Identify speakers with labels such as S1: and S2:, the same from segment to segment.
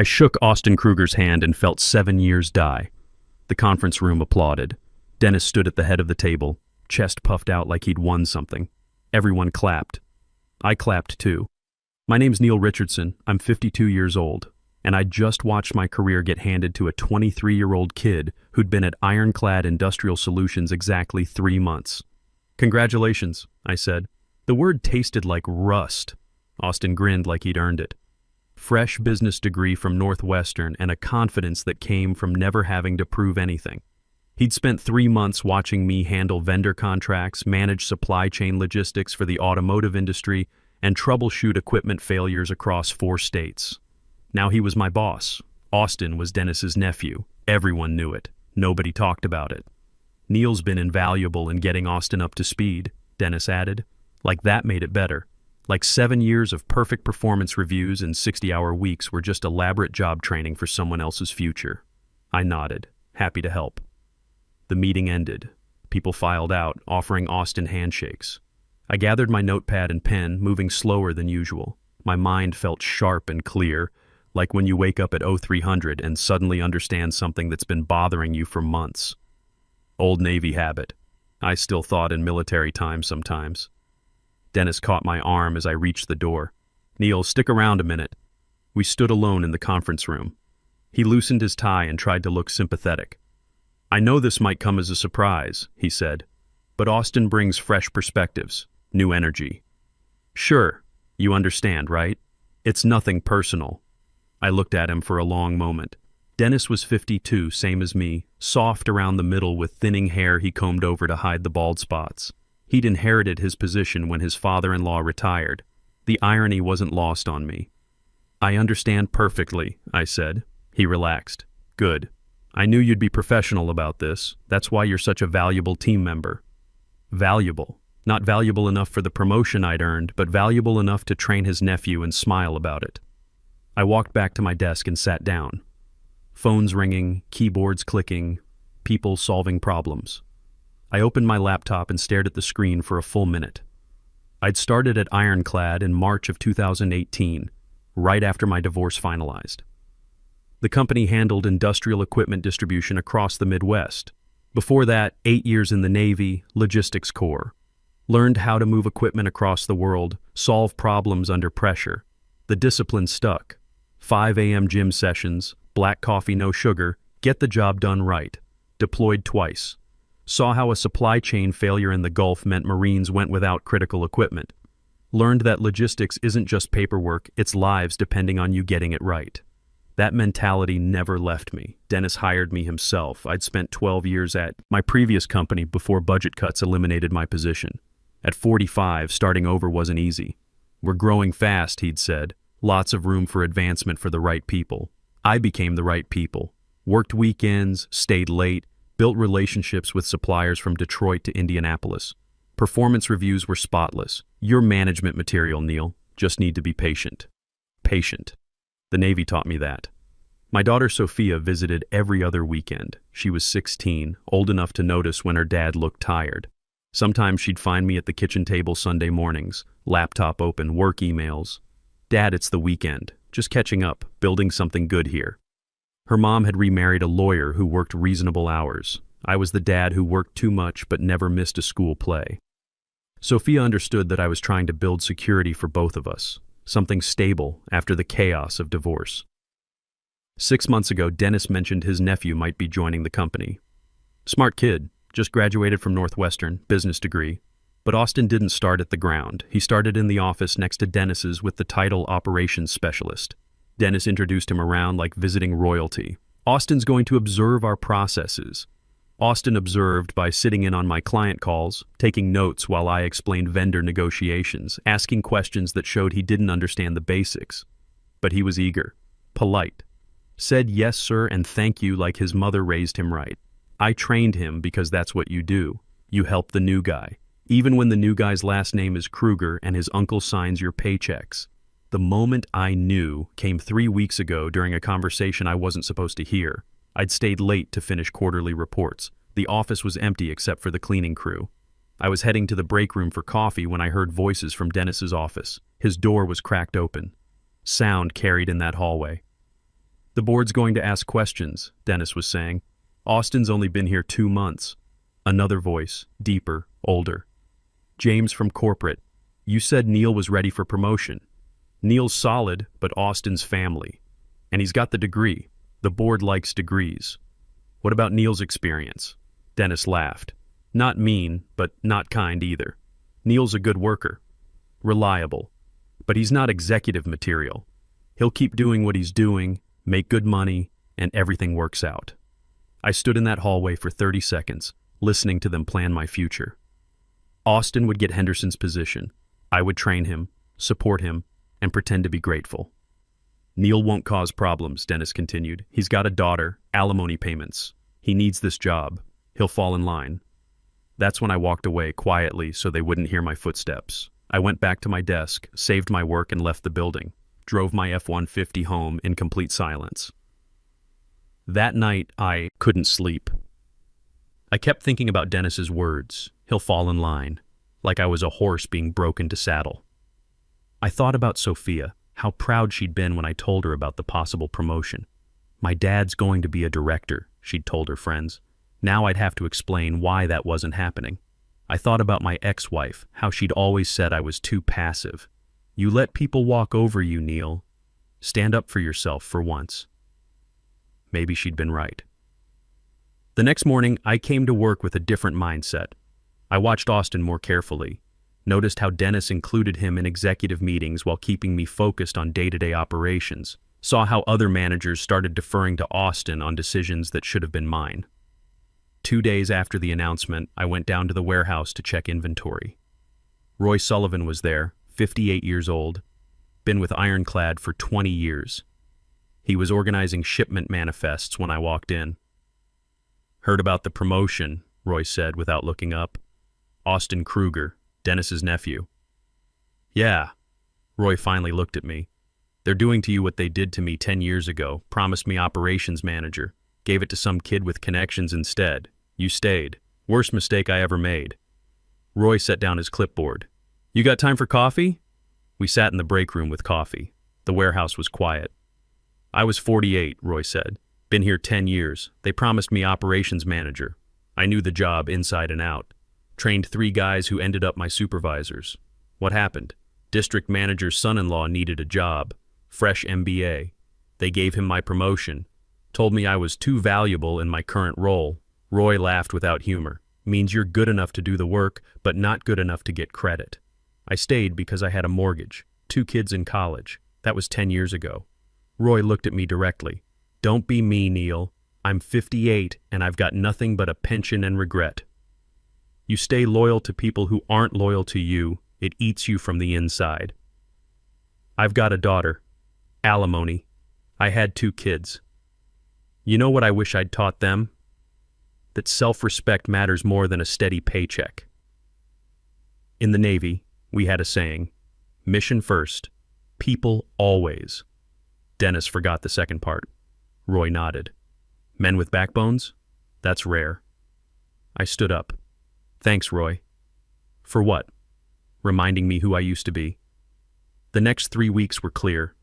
S1: I shook Austin Kruger's hand and felt 7 years die. The conference room applauded. Dennis stood at the head of the table, chest puffed out like he'd won something. Everyone clapped. I clapped too. My name's Neil Richardson. I'm 52 years old, and I just watched my career get handed to a 23-year-old kid who'd been at Ironclad Industrial Solutions exactly 3 months. Congratulations, I said. The word tasted like rust. Austin grinned like he'd earned it. Fresh business degree from Northwestern and a confidence that came from never having to prove anything. He'd spent 3 months watching me handle vendor contracts, manage supply chain logistics for the automotive industry, and troubleshoot equipment failures across 4 states. Now he was my boss. Austin was Dennis's nephew. Everyone knew it. Nobody talked about it. Neil's been invaluable in getting Austin up to speed, Dennis added. Like that made it better. Like 7 years of perfect performance reviews and 60-hour weeks were just elaborate job training for someone else's future. I nodded, happy to help. The meeting ended. People filed out, offering Austin handshakes. I gathered my notepad and pen, moving slower than usual. My mind felt sharp and clear, like when you wake up at 0300 and suddenly understand something that's been bothering you for months. Old Navy habit. I still thought in military time sometimes. Dennis caught my arm as I reached the door. Neil, stick around a minute. We stood alone in the conference room. He loosened his tie and tried to look sympathetic. I know this might come as a surprise, he said, but Austin brings fresh perspectives, new energy. Sure, you understand, right? It's nothing personal. I looked at him for a long moment. Dennis was 52, same as me, soft around the middle with thinning hair he combed over to hide the bald spots. He'd inherited his position when his father-in-law retired. The irony wasn't lost on me. I understand perfectly, I said. He relaxed. Good. I knew you'd be professional about this. That's why you're such a valuable team member. Valuable. Not valuable enough for the promotion I'd earned, but valuable enough to train his nephew and smile about it. I walked back to my desk and sat down. Phones ringing, keyboards clicking, people solving problems. I opened my laptop and stared at the screen for a full minute. I'd started at Ironclad in March of 2018, right after my divorce finalized. The company handled industrial equipment distribution across the Midwest. Before that, 8 years in the Navy, logistics corps. Learned how to move equipment across the world, solve problems under pressure. The discipline stuck. 5 a.m. gym sessions, black coffee, no sugar, get the job done right. Deployed twice. Saw how a supply chain failure in the Gulf meant Marines went without critical equipment. Learned that logistics isn't just paperwork, it's lives depending on you getting it right. That mentality never left me. Dennis hired me himself. I'd spent 12 years at my previous company before budget cuts eliminated my position. At 45, starting over wasn't easy. We're growing fast, he'd said. Lots of room for advancement for the right people. I became the right people. Worked weekends, stayed late, built relationships with suppliers from Detroit to Indianapolis. Performance reviews were spotless. You're management material, Neil. Just need to be patient. Patient. The Navy taught me that. My daughter Sophia visited every other weekend. She was 16, old enough to notice when her dad looked tired. Sometimes she'd find me at the kitchen table Sunday mornings, laptop open, work emails. Dad, it's the weekend. Just catching up, building something good here. Her mom had remarried a lawyer who worked reasonable hours. I was the dad who worked too much but never missed a school play. Sophia understood that I was trying to build security for both of us, something stable after the chaos of divorce. 6 months ago, Dennis mentioned his nephew might be joining the company. Smart kid, just graduated from Northwestern, business degree. But Austin didn't start at the ground. He started in the office next to Dennis's with the title Operations Specialist. Dennis introduced him around like visiting royalty. Austin's going to observe our processes. Austin observed by sitting in on my client calls, taking notes while I explained vendor negotiations, asking questions that showed he didn't understand the basics. But he was eager, polite. Said yes, sir, and thank you like his mother raised him right. I trained him because that's what you do. You help the new guy. Even when the new guy's last name is Kruger and his uncle signs your paychecks. The moment I knew came 3 weeks ago during a conversation I wasn't supposed to hear. I'd stayed late to finish quarterly reports. The office was empty except for the cleaning crew. I was heading to the break room for coffee when I heard voices from Dennis's office. His door was cracked open. Sound carried in that hallway. The board's going to ask questions, Dennis was saying. Austin's only been here 2 months. Another voice, deeper, older. James from corporate. You said Neil was ready for promotion. Neil's solid, but Austin's family. And he's got the degree. The board likes degrees. What about Neil's experience? Dennis laughed. Not mean, but not kind either. Neil's a good worker. Reliable. But he's not executive material. He'll keep doing what he's doing, make good money, and everything works out. I stood in that hallway for 30 seconds, listening to them plan my future. Austin would get Henderson's position. I would train him, support him, and pretend to be grateful. Neil won't cause problems, Dennis continued. He's got a daughter, alimony payments. He needs this job. He'll fall in line. That's when I walked away quietly so they wouldn't hear my footsteps. I went back to my desk, saved my work, and left the building. Drove my F-150 home in complete silence. That night, I couldn't sleep. I kept thinking about Dennis's words. He'll fall in line, like I was a horse being broken to saddle. I thought about Sophia, how proud she'd been when I told her about the possible promotion. My dad's going to be a director, she'd told her friends. Now I'd have to explain why that wasn't happening. I thought about my ex-wife, how she'd always said I was too passive. You let people walk over you, Neil. Stand up for yourself for once. Maybe she'd been right. The next morning, I came to work with a different mindset. I watched Austin more carefully, noticed how Dennis included him in executive meetings while keeping me focused on day-to-day operations, saw how other managers started deferring to Austin on decisions that should have been mine. 2 days after the announcement, I went down to the warehouse to check inventory. Roy Sullivan was there, 58 years old, been with Ironclad for 20 years. He was organizing shipment manifests when I walked in. Heard about the promotion, Roy said without looking up. Austin Kruger, Dennis's nephew. Yeah. Roy finally looked at me. They're doing to you what they did to me 10 years ago, promised me operations manager, gave it to some kid with connections instead. You stayed. Worst mistake I ever made. Roy set down his clipboard. You got time for coffee? We sat in the break room with coffee. The warehouse was quiet. I was 48, Roy said. Been here 10 years. They promised me operations manager. I knew the job inside and out. Trained 3 guys who ended up my supervisors. What happened? District manager's son-in-law needed a job. Fresh MBA. They gave him my promotion. Told me I was too valuable in my current role. Roy laughed without humor. Means you're good enough to do the work, but not good enough to get credit. I stayed because I had a mortgage. 2 kids in college. That was 10 years ago. Roy looked at me directly. Don't be me, Neil. I'm 58 and I've got nothing but a pension and regret. You stay loyal to people who aren't loyal to you. It eats you from the inside. I've got a daughter. Alimony. I had 2 kids. You know what I wish I'd taught them? That self-respect matters more than a steady paycheck. In the Navy, we had a saying, mission first, people always. Dennis forgot the second part. Roy nodded. Men with backbones? That's rare. I stood up. Thanks, Roy. For what? Reminding me who I used to be. The next 3 weeks were clear.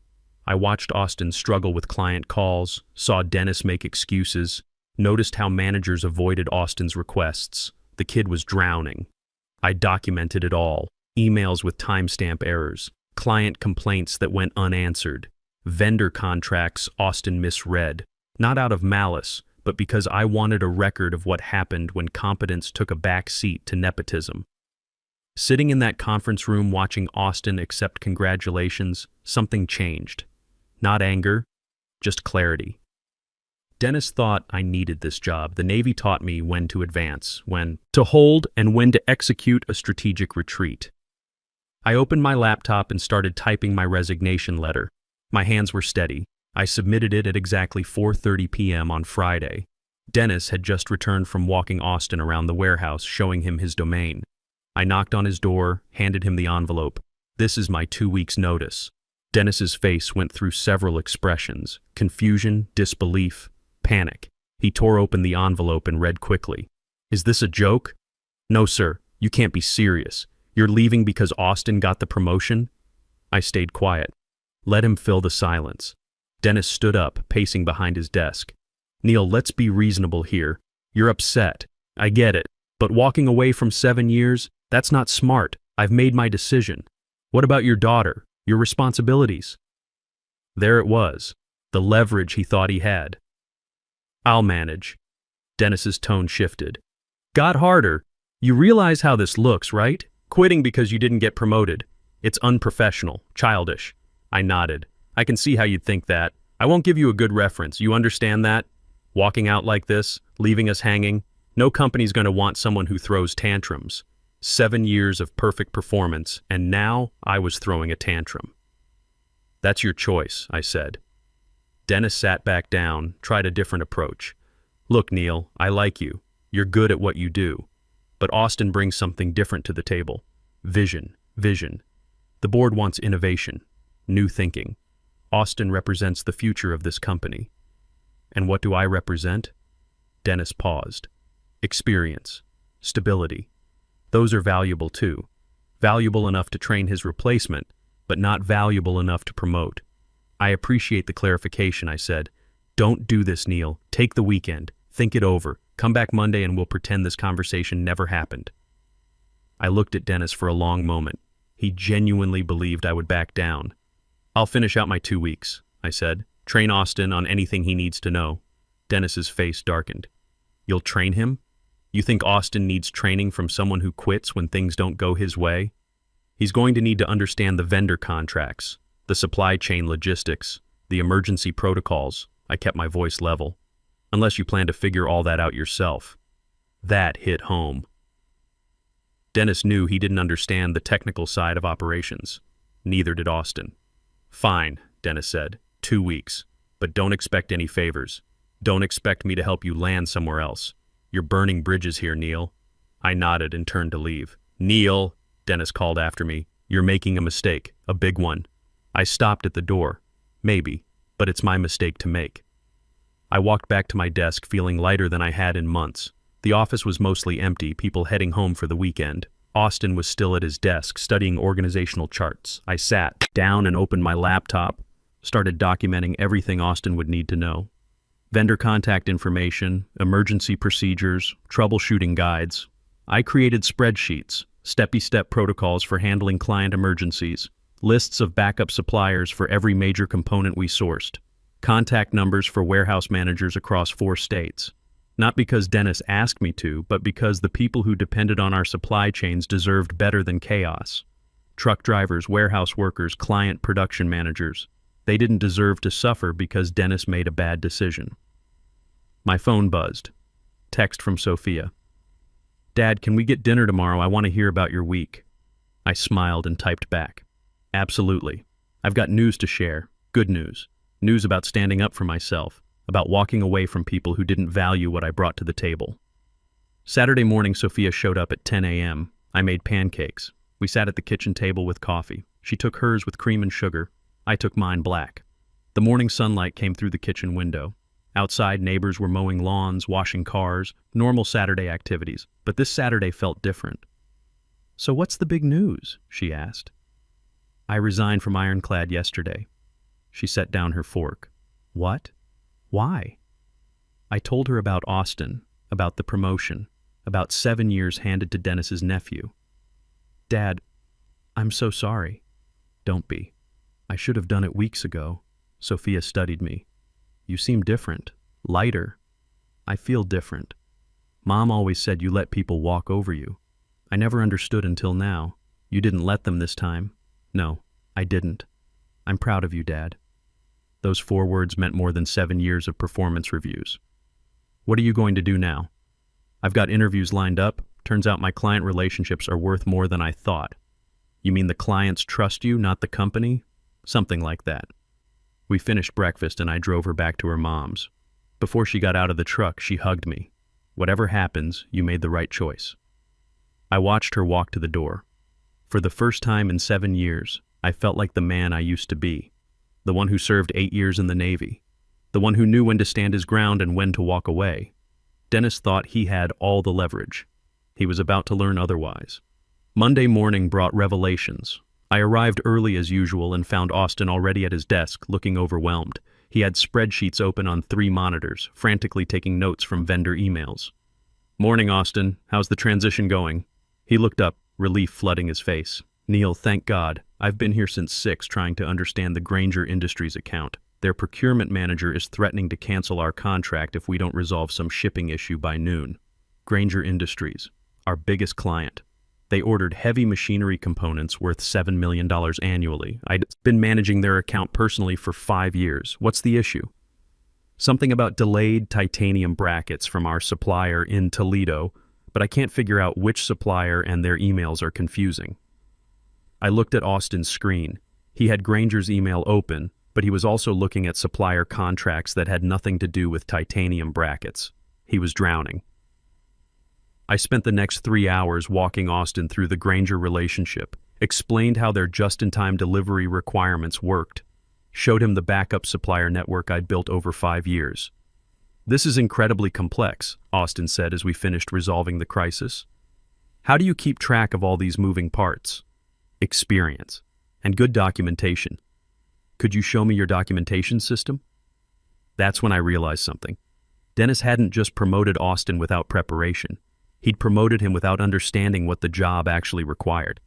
S1: I watched Austin struggle with client calls, saw Dennis make excuses, noticed how managers avoided Austin's requests. The kid was drowning. I documented it all. Emails with timestamp errors, client complaints that went unanswered, vendor contracts Austin misread, not out of malice, but because I wanted a record of what happened when competence took a back seat to nepotism. Sitting in that conference room watching Austin accept congratulations, something changed. Not anger, just clarity. Dennis thought I needed this job. The Navy taught me when to advance, when to hold, and when to execute a strategic retreat. I opened my laptop and started typing my resignation letter. My hands were steady. I submitted it at exactly 4:30 p.m. on Friday. Dennis had just returned from walking Austin around the warehouse, showing him his domain. I knocked on his door, handed him the envelope. This is my 2 weeks' notice. Dennis's face went through several expressions: confusion, disbelief, panic. He tore open the envelope and read quickly. Is this a joke? No, sir. You can't be serious. You're leaving because Austin got the promotion? I stayed quiet. Let him fill the silence. Dennis stood up, pacing behind his desk. Neil, let's be reasonable here. You're upset. I get it. But walking away from 7 years, that's not smart. I've made my decision. What about your daughter? Your responsibilities? There it was. The leverage he thought he had. I'll manage. Dennis's tone shifted. Got harder. You realize how this looks, right? Quitting because you didn't get promoted. It's unprofessional, childish. I nodded. I can see how you'd think that. I won't give you a good reference. You understand that? Walking out like this, leaving us hanging. No company's going to want someone who throws tantrums. 7 years of perfect performance, and now I was throwing a tantrum. That's your choice, I said. Dennis sat back down, tried a different approach. Look, Neil, I like you. You're good at what you do. But Austin brings something different to the table. Vision. The board wants innovation, new thinking. Austin represents the future of this company. And what do I represent? Dennis paused. Experience. Stability. Those are valuable too. Valuable enough to train his replacement, but not valuable enough to promote. I appreciate the clarification, I said. Don't do this, Neil. Take the weekend. Think it over. Come back Monday and we'll pretend this conversation never happened. I looked at Dennis for a long moment. He genuinely believed I would back down. I'll finish out my 2 weeks, I said. Train Austin on anything he needs to know. Dennis's face darkened. You'll train him? You think Austin needs training from someone who quits when things don't go his way? He's going to need to understand the vendor contracts, the supply chain logistics, the emergency protocols. I kept my voice level. Unless you plan to figure all that out yourself. That hit home. Dennis knew he didn't understand the technical side of operations. Neither did Austin. Fine, Dennis said. 2 weeks. But don't expect any favors. Don't expect me to help you land somewhere else. You're burning bridges here, Neil. I nodded and turned to leave. Neil, Dennis called after me. You're making a mistake, a big one. I stopped at the door. Maybe, but it's my mistake to make. I walked back to my desk feeling lighter than I had in months. The office was mostly empty, people heading home for the weekend. Austin was still at his desk, studying organizational charts. I sat down and opened my laptop, started documenting everything Austin would need to know. Vendor contact information, emergency procedures, troubleshooting guides. I created spreadsheets, step-by-step protocols for handling client emergencies, lists of backup suppliers for every major component we sourced, contact numbers for warehouse managers across 4 states. Not because Dennis asked me to, but because the people who depended on our supply chains deserved better than chaos. Truck drivers, warehouse workers, client production managers. They didn't deserve to suffer because Dennis made a bad decision. My phone buzzed. Text from Sophia. Dad, can we get dinner tomorrow? I want to hear about your week. I smiled and typed back. Absolutely. I've got news to share. Good news. News about standing up for myself. About walking away from people who didn't value what I brought to the table. Saturday morning, Sophia showed up at 10 a.m. I made pancakes. We sat at the kitchen table with coffee. She took hers with cream and sugar. I took mine black. The morning sunlight came through the kitchen window. Outside, neighbors were mowing lawns, washing cars, normal Saturday activities. But this Saturday felt different. So what's the big news? She asked. I resigned from Ironclad yesterday. She set down her fork. What? Why? I told her about Austin, about the promotion, about 7 years handed to Dennis's nephew. Dad, I'm so sorry. Don't be. I should have done it weeks ago. Sophia studied me. You seem different, lighter. I feel different. Mom always said you let people walk over you. I never understood until now. You didn't let them this time. No, I didn't. I'm proud of you, Dad. Those 4 words meant more than 7 years of performance reviews. What are you going to do now? I've got interviews lined up. Turns out my client relationships are worth more than I thought. You mean the clients trust you, not the company? Something like that. We finished breakfast and I drove her back to her mom's. Before she got out of the truck, she hugged me. Whatever happens, you made the right choice. I watched her walk to the door. For the first time in 7 years, I felt like the man I used to be. The one who served 8 years in the Navy. The one who knew when to stand his ground and when to walk away. Dennis thought he had all the leverage. He was about to learn otherwise. Monday morning brought revelations. I arrived early as usual and found Austin already at his desk, looking overwhelmed. He had spreadsheets open on 3 monitors, frantically taking notes from vendor emails. "Morning, Austin. How's the transition going?" He looked up, relief flooding his face. "Neil, thank God. I've been here since 6 trying to understand the Grainger Industries account. Their procurement manager is threatening to cancel our contract if we don't resolve some shipping issue by noon." Grainger Industries, our biggest client. They ordered heavy machinery components worth $7 million annually. I'd been managing their account personally for 5 years. What's the issue? Something about delayed titanium brackets from our supplier in Toledo, but I can't figure out which supplier, and their emails are confusing. I looked at Austin's screen. He had Grainger's email open, but he was also looking at supplier contracts that had nothing to do with titanium brackets. He was drowning. I spent the next 3 hours walking Austin through the Grainger relationship, explained how their just-in-time delivery requirements worked, showed him the backup supplier network I'd built over 5 years. "This is incredibly complex," Austin said as we finished resolving the crisis. "How do you keep track of all these moving parts?" "Experience. And good documentation." "Could you show me your documentation system?" That's when I realized something. Dennis hadn't just promoted Austin without preparation. He'd promoted him without understanding what the job actually required.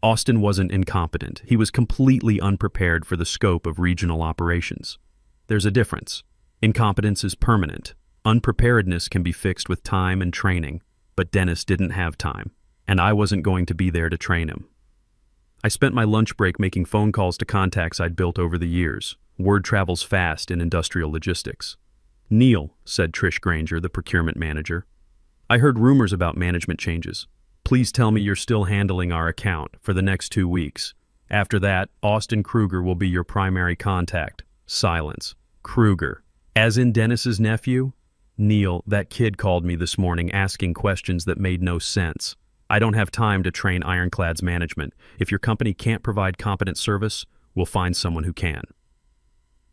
S1: Austin wasn't incompetent. He was completely unprepared for the scope of regional operations. There's a difference. Incompetence is permanent. Unpreparedness can be fixed with time and training, but Dennis didn't have time, and I wasn't going to be there to train him. I spent my lunch break making phone calls to contacts I'd built over the years. Word travels fast in industrial logistics. "Neil," said Trish Grainger, the procurement manager, "I heard rumors about management changes. Please tell me you're still handling our account for the next 2 weeks. After that, Austin Kruger will be your primary contact." Silence. "Kruger. As in Dennis's nephew?" "Neil, that kid called me this morning asking questions that made no sense. I don't have time to train Ironclad's management. If your company can't provide competent service, we'll find someone who can."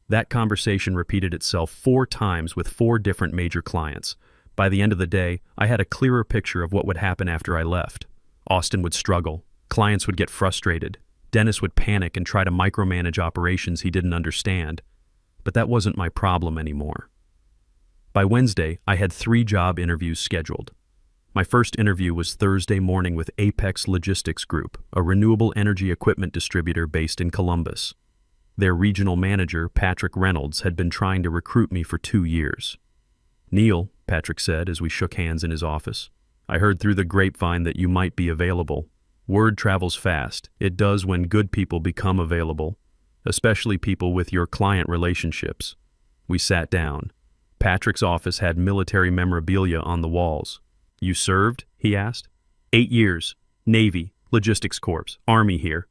S1: That conversation repeated itself 4 times with 4 different major clients. By the end of the day, I had a clearer picture of what would happen after I left. Austin would struggle. Clients would get frustrated. Dennis would panic and try to micromanage operations he didn't understand. But that wasn't my problem anymore. By Wednesday, I had 3 job interviews scheduled. My first interview was Thursday morning with Apex Logistics Group, a renewable energy equipment distributor based in Columbus. Their regional manager, Patrick Reynolds, had been trying to recruit me for 2 years. "Neil," Patrick said as we shook hands in his office, "I heard through the grapevine that you might be available. Word travels fast. It does when good people become available, especially people with your client relationships." We sat down. Patrick's office had military memorabilia on the walls. "You served?" he asked. 8 years. Navy, Logistics Corps, Army here.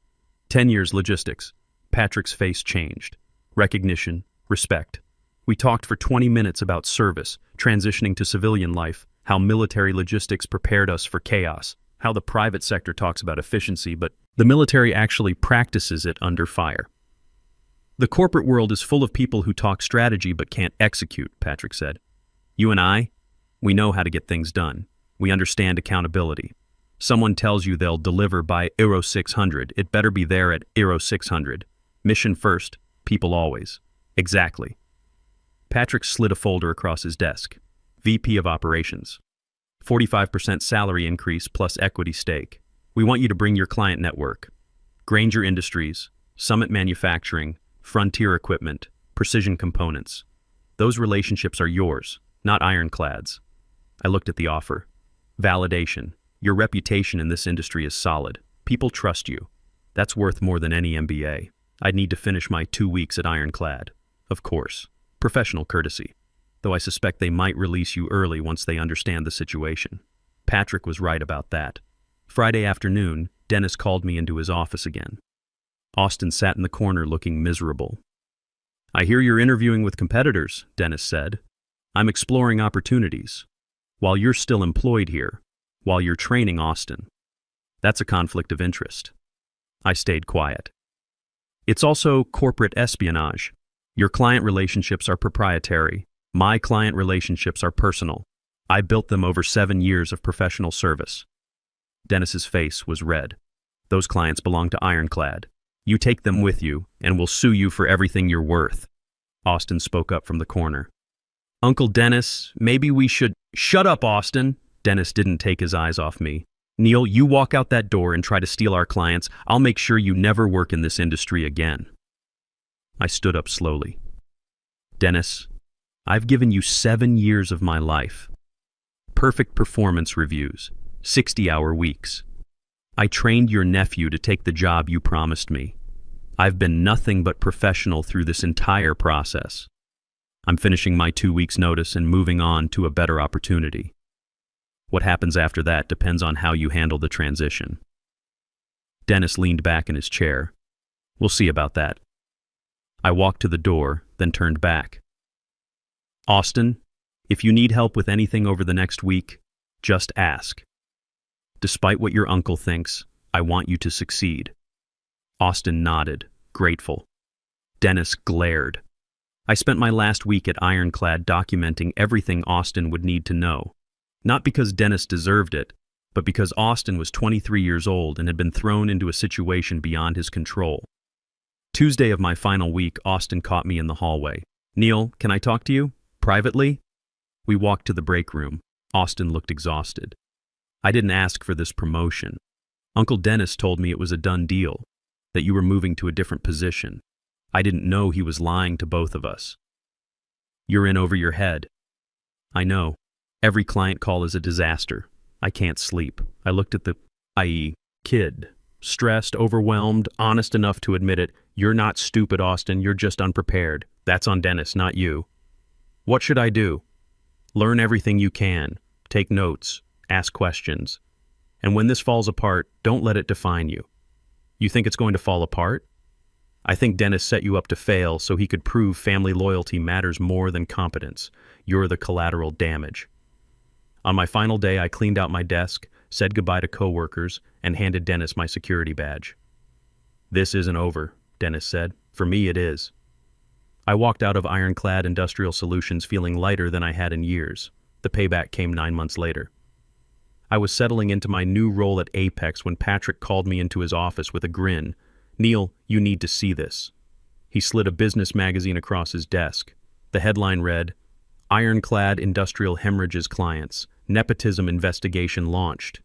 S1: 10 years logistics. Patrick's face changed. Recognition, respect. We talked for 20 minutes about service, transitioning to civilian life, how military logistics prepared us for chaos, how the private sector talks about efficiency, but the military actually practices it under fire. "The corporate world is full of people who talk strategy but can't execute," Patrick said. "You and I, we know how to get things done. We understand accountability. Someone tells you they'll deliver by Euro 600, it better be there at Euro 600. Mission first, people always." "Exactly." Patrick slid a folder across his desk. "VP of Operations. 45% salary increase plus equity stake. We want you to bring your client network. Grainger Industries, Summit Manufacturing, Frontier Equipment, Precision Components. Those relationships are yours, not Ironclad's." I looked at the offer. "Validation. Your reputation in this industry is solid. People trust you. That's worth more than any MBA. I'd need to finish my 2 weeks at Ironclad. Of course. Professional courtesy. Though I suspect they might release you early once they understand the situation." Patrick was right about that. Friday afternoon, Dennis called me into his office again. Austin sat in the corner looking miserable. "I hear you're interviewing with competitors," Dennis said. "I'm exploring opportunities. While you're still employed here, while you're training Austin. That's a conflict of interest." I stayed quiet. "It's also corporate espionage. Your client relationships are proprietary. My client relationships are personal. I built them over 7 years of professional service." Dennis's face was red. "Those clients belong to Ironclad. You take them with you, and we'll sue you for everything you're worth." Austin spoke up from the corner. Uncle Dennis, maybe we should— Shut up, Austin! Dennis didn't take his eyes off me. Neil, you walk out that door and try to steal our clients, I'll make sure you never work in this industry again. I stood up slowly. Dennis, I've given you 7 years of my life. Perfect performance reviews, 60-hour weeks. I trained your nephew to take the job you promised me. I've been nothing but professional through this entire process. I'm finishing my 2 weeks' notice and moving on to a better opportunity. What happens after that depends on how you handle the transition. Dennis leaned back in his chair. We'll see about that. I walked to the door, then turned back. Austin, if you need help with anything over the next week, just ask. Despite what your uncle thinks, I want you to succeed. Austin nodded, grateful. Dennis glared. I spent my last week at Ironclad documenting everything Austin would need to know. Not because Dennis deserved it, but because Austin was 23 years old and had been thrown into a situation beyond his control. Tuesday of my final week, Austin caught me in the hallway. Neil, can I talk to you? Privately? We walked to the break room. Austin looked exhausted. I didn't ask for this promotion. Uncle Dennis told me it was a done deal, that you were moving to a different position. I didn't know he was lying to both of us. You're in over your head. I know. Every client call is a disaster. I can't sleep. I looked at the, kid. Stressed, overwhelmed, honest enough to admit it. You're not stupid, Austin. You're just unprepared. That's on Dennis, not you. What should I do? Learn everything you can. Take notes. Ask questions. And when this falls apart, don't let it define you. You think it's going to fall apart? I think Dennis set you up to fail so he could prove family loyalty matters more than competence. You're the collateral damage. On my final day, I cleaned out my desk, said goodbye to coworkers, and handed Dennis my security badge. This isn't over, Dennis said. For me, it is. I walked out of Ironclad Industrial Solutions feeling lighter than I had in years. The payback came 9 months later. I was settling into my new role at Apex when Patrick called me into his office with a grin. Neil, you need to see this. He slid a business magazine across his desk. The headline read, Ironclad Industrial Hemorrhages Clients, Nepotism Investigation Launched.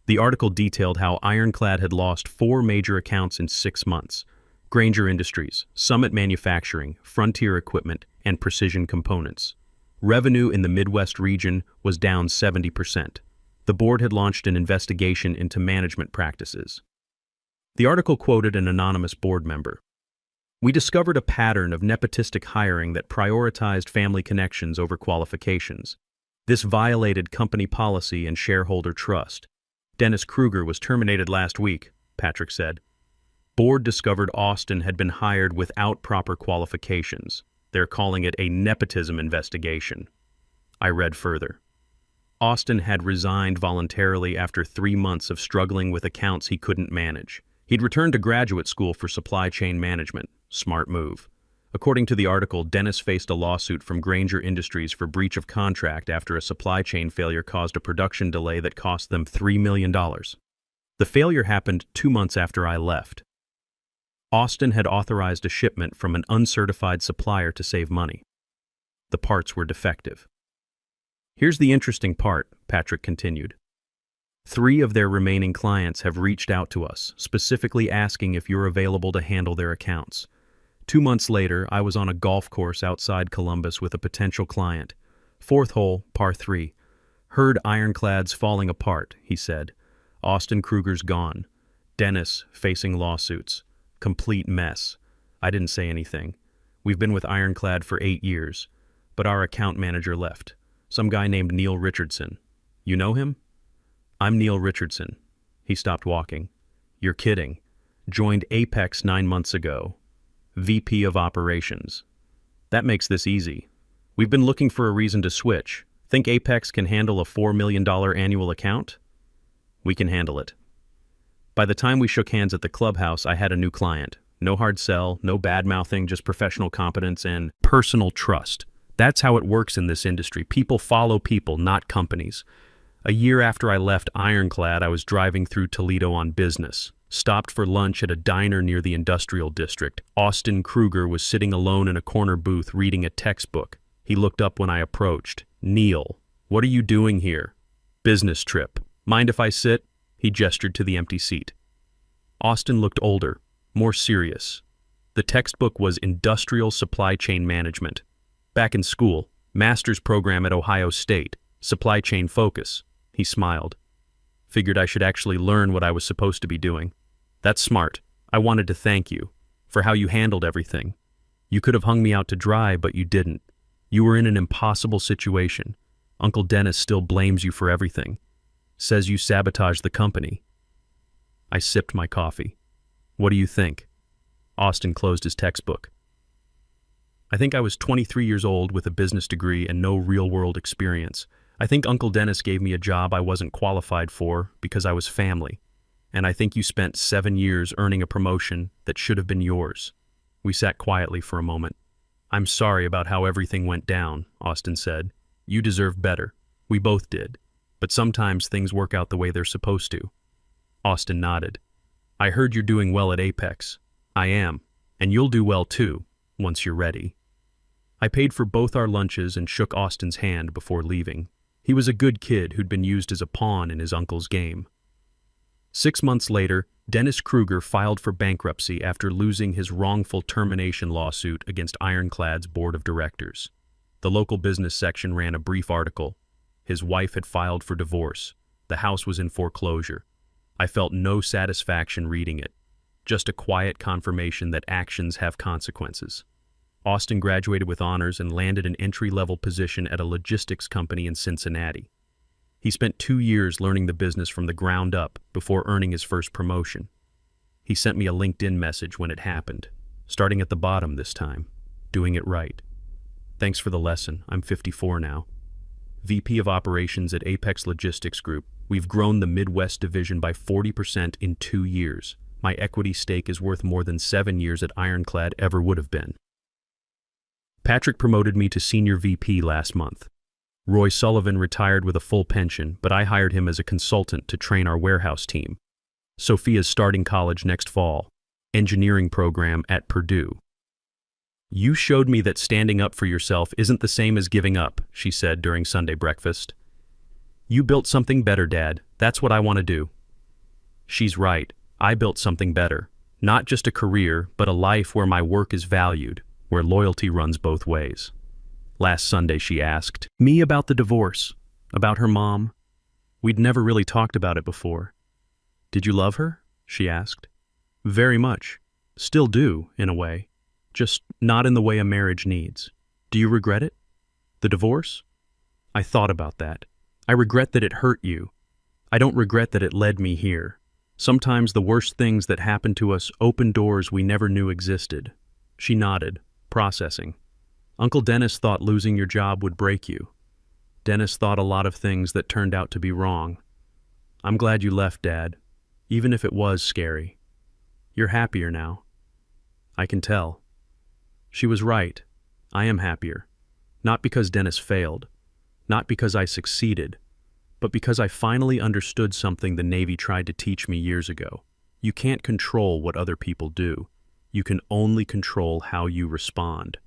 S1: The article detailed how Ironclad had lost 4 major accounts in 6 months. Grainger Industries, Summit Manufacturing, Frontier Equipment, and Precision Components. Revenue in the Midwest region was down 70%. The board had launched an investigation into management practices. The article quoted an anonymous board member. We discovered a pattern of nepotistic hiring that prioritized family connections over qualifications. This violated company policy and shareholder trust. Dennis Kruger was terminated last week, Patrick said. Board discovered Austin had been hired without proper qualifications. They're calling it a nepotism investigation. I read further. Austin had resigned voluntarily after 3 months of struggling with accounts he couldn't manage. He'd returned to graduate school for supply chain management. Smart move. According to the article, Dennis faced a lawsuit from Grainger Industries for breach of contract after a supply chain failure caused a production delay that cost them $3 million. The failure happened 2 months after I left. Austin had authorized a shipment from an uncertified supplier to save money. The parts were defective. Here's the interesting part, Patrick continued. 3 of their remaining clients have reached out to us, specifically asking if you're available to handle their accounts. 2 months later, I was on a golf course outside Columbus with a potential client. 4th hole, par 3. Heard Ironclad's falling apart, he said. Austin Kruger's gone. Dennis facing lawsuits. Complete mess. I didn't say anything. We've been with Ironclad for 8 years, but our account manager left. Some guy named Neil Richardson. You know him? I'm Neil Richardson. He stopped walking. You're kidding. Joined Apex 9 months ago. VP of Operations. That makes this easy. We've been looking for a reason to switch. Think Apex can handle a $4 million annual account? We can handle it. By the time we shook hands at the clubhouse, I had a new client. No hard sell, no bad-mouthing, just professional competence and personal trust. That's how it works in this industry. People follow people, not companies. A year after I left Ironclad, I was driving through Toledo on business. Stopped for lunch at a diner near the industrial district. Austin Kruger was sitting alone in a corner booth reading a textbook. He looked up when I approached. "Neil, what are you doing here?" "Business trip. Mind if I sit?" He gestured to the empty seat. Austin looked older, more serious. The textbook was Industrial Supply Chain Management. Back in school, master's program at Ohio State, supply chain focus. He smiled. Figured I should actually learn what I was supposed to be doing. "That's smart. I wanted to thank you for how you handled everything. You could have hung me out to dry, but you didn't. You were in an impossible situation. Uncle Dennis still blames you for everything. Says you sabotaged the company." I sipped my coffee. "What do you think?" Austin closed his textbook. "I think I was 23 years old with a business degree and no real-world experience. I think Uncle Dennis gave me a job I wasn't qualified for because I was family. And I think you spent 7 years earning a promotion that should have been yours." We sat quietly for a moment. "I'm sorry about how everything went down," Austin said. "You deserve better. We both did. But sometimes things work out the way they're supposed to." Austin nodded. "I heard you're doing well at Apex." "I am. And you'll do well too, once you're ready." I paid for both our lunches and shook Austin's hand before leaving. He was a good kid who'd been used as a pawn in his uncle's game. 6 months later, Dennis Kruger filed for bankruptcy after losing his wrongful termination lawsuit against Ironclad's board of directors. The local business section ran a brief article. His wife had filed for divorce. The house was in foreclosure. I felt no satisfaction reading it, just a quiet confirmation that actions have consequences. Austin graduated with honors and landed an entry-level position at a logistics company in Cincinnati. He spent 2 years learning the business from the ground up before earning his first promotion. He sent me a LinkedIn message when it happened, starting at the bottom this time, doing it right. "Thanks for the lesson. I'm 54 now. VP of Operations at Apex Logistics Group. We've grown the Midwest division by 40% in 2 years. My equity stake is worth more than 7 years at Ironclad ever would have been." Patrick promoted me to Senior VP last month. Roy Sullivan retired with a full pension, but I hired him as a consultant to train our warehouse team. Sophia's starting college next fall, engineering program at Purdue. "You showed me that standing up for yourself isn't the same as giving up," she said during Sunday breakfast. "You built something better, Dad. That's what I want to do." She's right. I built something better. Not just a career, but a life where my work is valued, where loyalty runs both ways. Last Sunday she asked me about the divorce, about her mom. We'd never really talked about it before. "Did you love her?" she asked. "Very much. Still do, in a way. Just not in the way a marriage needs. Do you regret it? The divorce?" I thought about that. "I regret that it hurt you. I don't regret that it led me here. Sometimes the worst things that happen to us open doors we never knew existed." She nodded, processing. "Uncle Dennis thought losing your job would break you. Dennis thought a lot of things that turned out to be wrong. I'm glad you left, Dad, even if it was scary. You're happier now. I can tell." She was right. I am happier. Not because Dennis failed, not because I succeeded, but because I finally understood something the Navy tried to teach me years ago. You can't control what other people do. You can only control how you respond.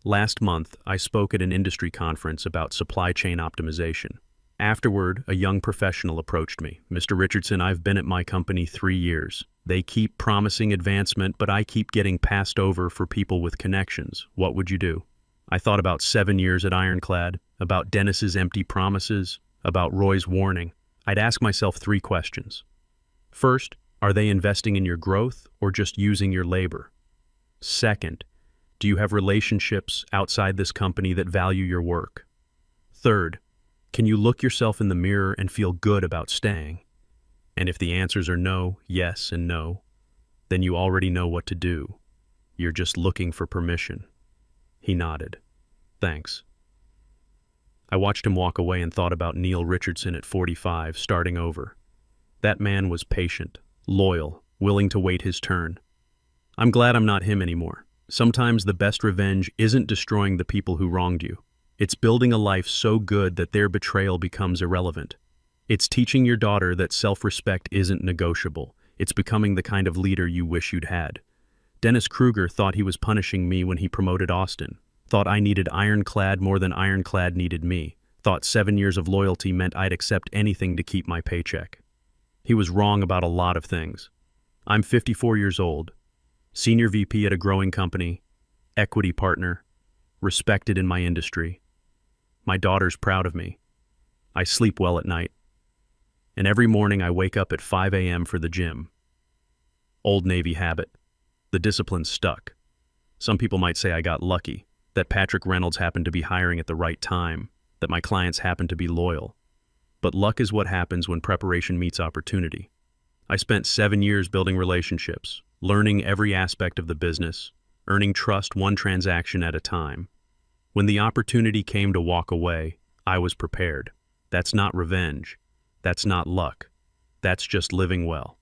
S1: Last month, I spoke at an industry conference about supply chain optimization. Afterward, a young professional approached me. "Mr. Richardson, I've been at my company 3 years. They keep promising advancement, but I keep getting passed over for people with connections. What would you do?" I thought about 7 years at Ironclad, about Dennis's empty promises, about Roy's warning. I'd ask myself 3 questions. First, are they investing in your growth or just using your labor? Second, do you have relationships outside this company that value your work? Third, can you look yourself in the mirror and feel good about staying? And if the answers are no, yes, and no, then you already know what to do. You're just looking for permission. He nodded. Thanks. I watched him walk away and thought about Neil Richardson at 45, starting over. That man was patient, loyal, willing to wait his turn. I'm glad I'm not him anymore. Sometimes the best revenge isn't destroying the people who wronged you. It's building a life so good that their betrayal becomes irrelevant. It's teaching your daughter that self-respect isn't negotiable. It's becoming the kind of leader you wish you'd had. Dennis Kruger thought he was punishing me when he promoted Austin. Thought I needed Ironclad more than Ironclad needed me. Thought 7 years of loyalty meant I'd accept anything to keep my paycheck. He was wrong about a lot of things. I'm 54 years old, senior VP at a growing company, equity partner, respected in my industry. My daughter's proud of me. I sleep well at night. And every morning I wake up at 5 a.m. for the gym. Old Navy habit. The discipline stuck. Some people might say I got lucky, that Patrick Reynolds happened to be hiring at the right time, that my clients happened to be loyal. But luck is what happens when preparation meets opportunity. I spent 7 years building relationships, learning every aspect of the business, earning trust one transaction at a time. When the opportunity came to walk away, I was prepared. That's not revenge. That's not luck. That's just living well.